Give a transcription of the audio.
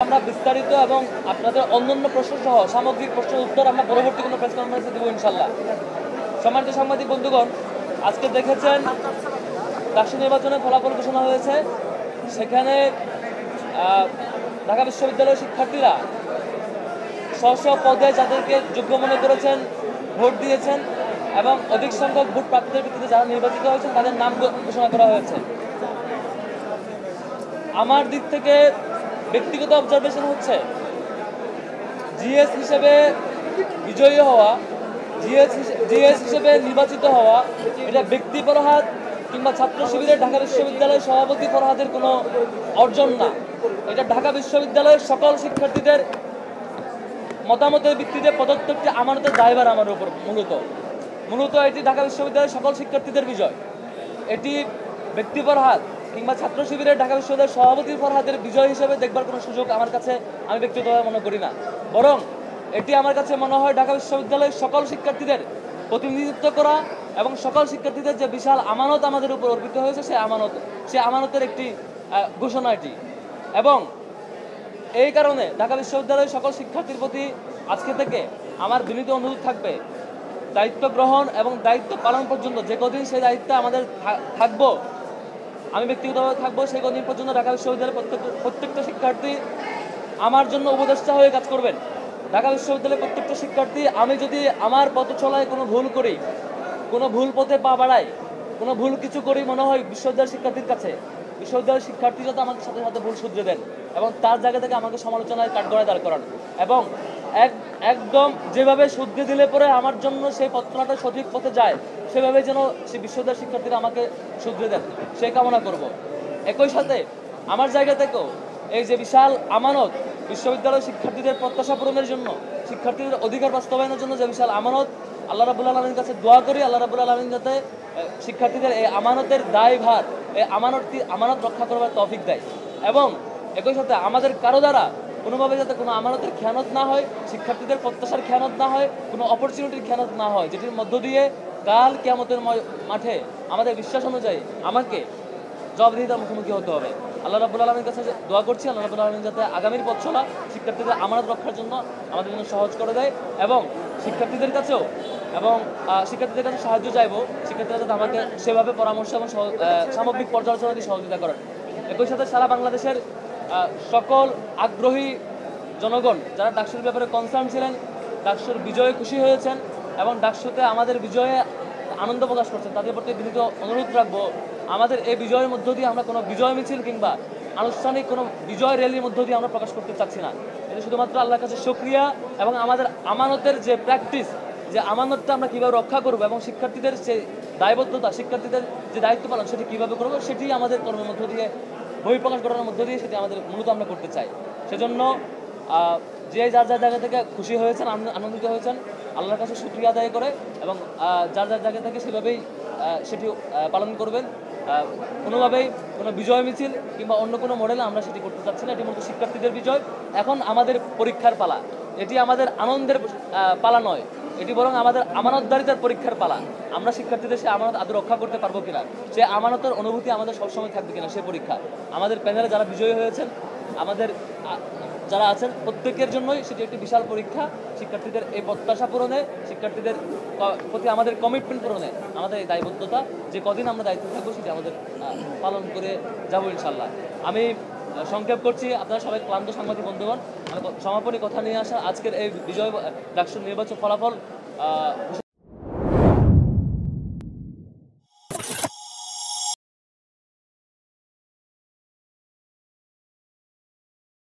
আমরা বিস্তারিত এবং আপনাদের অন্যান্য প্রশ্ন সহ সামগ্রিক প্রশ্নের উত্তর আমরা পরবর্তী কোনো প্রেস কনফারেন্সে দেবো ইনশাল্লাহ। সম্মানিত সাংবাদিক বন্ধুগণ, আজকে দেখেছেন ডাকসু নির্বাচনের ফলাফল ঘোষণা হয়েছে। সেখানে ঢাকা বিশ্ববিদ্যালয়ের শিক্ষার্থীরা স্ব পদে যাদেরকে যোগ্য মনে করেছেন ভোট দিয়েছেন এবং অধিক সংখ্যক ভোট প্রাপ্তির ভিত্তিতে যারা নির্বাচিত হয়েছেন তাদের নাম ঘোষণা করা হয়েছে। আমার দিক থেকে ব্যক্তিগত অবজারভেশন হচ্ছে, জিএস হিসেবে বিজয়ী হওয়া, জিএস হিসেবে নির্বাচিত হওয়া এটা ব্যক্তি ফরহাদ কিংবা ছাত্র শিবিরের ঢাকা বিশ্ববিদ্যালয়ের সভাপতি ফরহাদের কোনো অর্জন না। এটা ঢাকা বিশ্ববিদ্যালয়ের সকল শিক্ষার্থীদের মতামতের ভিত্তিতে প্রদত্ত একটি আমানতের দায়ভার আমার উপর। মূলত এটি ঢাকা বিশ্ববিদ্যালয়ের সকল শিক্ষার্থীদের বিজয়। এটি ব্যক্তি ফরহাদ কিংবা ছাত্র শিবিরের ঢাকা বিশ্ববিদ্যালয়ের সভাপতি ফরহাদের বিজয় হিসেবে দেখবার কোনো সুযোগ আমার কাছে আমি ব্যক্তিগতভাবে মনে করি না। বরং এটি আমার কাছে মনে হয় ঢাকা বিশ্ববিদ্যালয়ের সকল শিক্ষার্থীদের প্রতিনিধিত্ব করা এবং সকল শিক্ষার্থীদের যে বিশাল আমানত আমাদের উপর অর্পিত হয়েছে সেই আমানতের একটি ঘোষণা এটি। এবং এই কারণে ঢাকা বিশ্ববিদ্যালয়ের সকল শিক্ষার্থীর প্রতি আজকে থেকে আমার বিনীত অনুরোধ থাকবে, দায়িত্ব গ্রহণ এবং দায়িত্ব পালন পর্যন্ত যে কদিন সেই দায়িত্বে আমাদের থাকবো, আমি ব্যক্তিগতভাবে থাকবো, সেই কদিন পর্যন্ত ঢাকা বিশ্ববিদ্যালয়ের প্রত্যেকটা শিক্ষার্থী আমার জন্য উপদেষ্টা হয়ে কাজ করবেন। ঢাকা বিশ্ববিদ্যালয়ের প্রত্যেকটা শিক্ষার্থী, আমি যদি আমার পথ চলায় কোনো ভুল করি, কোনো ভুল পথে পা বাড়াই, কোনো ভুল কিছু করি মনে হয় বিশ্ববিদ্যালয়ের শিক্ষার্থীর কাছে, বিশ্ববিদ্যালয়ের শিক্ষার্থী যাতে আমাকে সাথে সাথে ভুল শুধরে দেন এবং তার জায়গা থেকে আমাকে সমালোচনায় কাঠগড়ায় দাঁড় করান এবং একদম যেভাবে শুদ্ধে দিলে পরে আমার জন্য সেই পথচলাটা সঠিক পথে যায়, সেভাবে যেন সেই বিশ্ববিদ্যালয়ের শিক্ষার্থীরা আমাকে শুধরে দেন, সে কামনা করব। একই সাথে আমার জায়গা থেকেও এই যে বিশাল আমানত, বিশ্ববিদ্যালয়ের শিক্ষার্থীদের প্রত্যাশা পূরণের জন্য, শিক্ষার্থীদের অধিকার বাস্তবায়নের জন্য যে বিশাল আমানত, আল্লাহ রাব্বুল আলামিনের কাছে দোয়া করি আল্লাহ রাব্বুল আলামিন যাতে শিক্ষার্থীদের এই আমানতের দায়ভার, এই আমানত রক্ষা করবার তৌফিক দেয়। এবং একই সাথে আমাদের কারো দ্বারা কোনোভাবে যাতে কোনো আমানতের খেয়ানত না হয়, শিক্ষার্থীদের প্রত্যাশার খেয়ানত না হয়, কোনো অপরচুনিটির খেয়ানত না হয়, যেটির মধ্য দিয়ে কাল কিয়ামতের মাঠে আমাদের বিশ্বাস অনুযায়ী আমাকে জবাবদিহিতার মুখোমুখি হতে হবে। আল্লাহ রাব্বুল আলামিনের কাছে দোয়া করছি আল্লাহ রাব্বুল আলামিন যাতে আগামীর পথ চলা শিক্ষার্থীদের আমানত রক্ষার জন্য আমাদের জন্য সহজ করে দেয় এবং শিক্ষার্থীদের কাছেও সাহায্য চাইবো, শিক্ষার্থীরা যাতে আমাকে সেভাবে পরামর্শ এবং সামগ্রিক পর্যালোচনা দিয়ে সহযোগিতা করেন। একই সাথে সারা বাংলাদেশের সকল আগ্রহী জনগণ যারা ডাকসুর ব্যাপারে কনসার্ন ছিলেন, ডাকসুর বিজয়ে খুশি হয়েছেন এবং ডাকসুতে আমাদের বিজয়ে আনন্দ প্রকাশ করছেন, তাদের প্রতি বিনীত অনুরোধ রাখবো, আমাদের এই বিজয়ের মধ্য দিয়ে আমরা কোনো বিজয় মিছিল কিংবা আনুষ্ঠানিক কোনো বিজয় র্যালির মধ্য দিয়ে আমরা প্রকাশ করতে চাচ্ছি না। এটা শুধুমাত্র আল্লাহর কাছে শুকরিয়া এবং আমাদের আমানতের যে প্র্যাকটিস, যে আমানতটা আমরা কীভাবে রক্ষা করবো এবং শিক্ষার্থীদের যে দায়বদ্ধতা, শিক্ষার্থীদের যে দায়িত্ব পালন সেটি কীভাবে করবো, সেটি আমাদের কর্মের মধ্য দিয়ে, বহিঃপ্রকাশ করার মধ্য দিয়ে সেটি আমাদের মূলত আমরা করতে চাই। সেজন্য যে যার জায়গা থেকে খুশি হয়েছেন, আনন্দিত হয়েছেন, আল্লাহর কাছে শুকরিয়া আদায় করে এবং যার জায়গা থেকে সেভাবেই সেটি পালন করবেন। কোনোভাবেই কোনো বিজয় মিছিল কিংবা অন্য কোনো মডেলে আমরা সেটি করতে চাচ্ছি না। এটি মূলত শিক্ষার্থীদের বিজয়। এখন আমাদের পরীক্ষার পালা, এটি আমাদের আনন্দের পালা নয়, এটি বরং আমাদের আমানতদারিতার পরীক্ষার পালা। আমরা শিক্ষার্থীদের সে আমানত আদৌ রক্ষা করতে পারবো কিনা, সে আমানতের অনুভূতি আমাদের সবসময় থাকবে কিনা, সে পরীক্ষা। আমাদের প্যানেলে যারা বিজয়ী হয়েছেন, আমাদের যারা আছেন, প্রত্যেকের জন্যই সেটি একটি বিশাল পরীক্ষা। শিক্ষার্থীদের এই প্রত্যাশা পূরণে, শিক্ষার্থীদের প্রতি আমাদের কমিটমেন্ট পূরণে আমাদের এই দায়বদ্ধতা, যে কদিন আমরা দায়িত্ব থাকবো সেটি আমাদের পালন করে যাবো ইনশাল্লাহ। আমি সংক্ষেপ করছি, আপনারা সবাই ক্লান্ত সাংবাদিক বন্ধুগণ, আমি সমাপনী কথা নিয়ে আসা আজকের এই বিজয় ডাকসুর নির্বাচন ফলাফল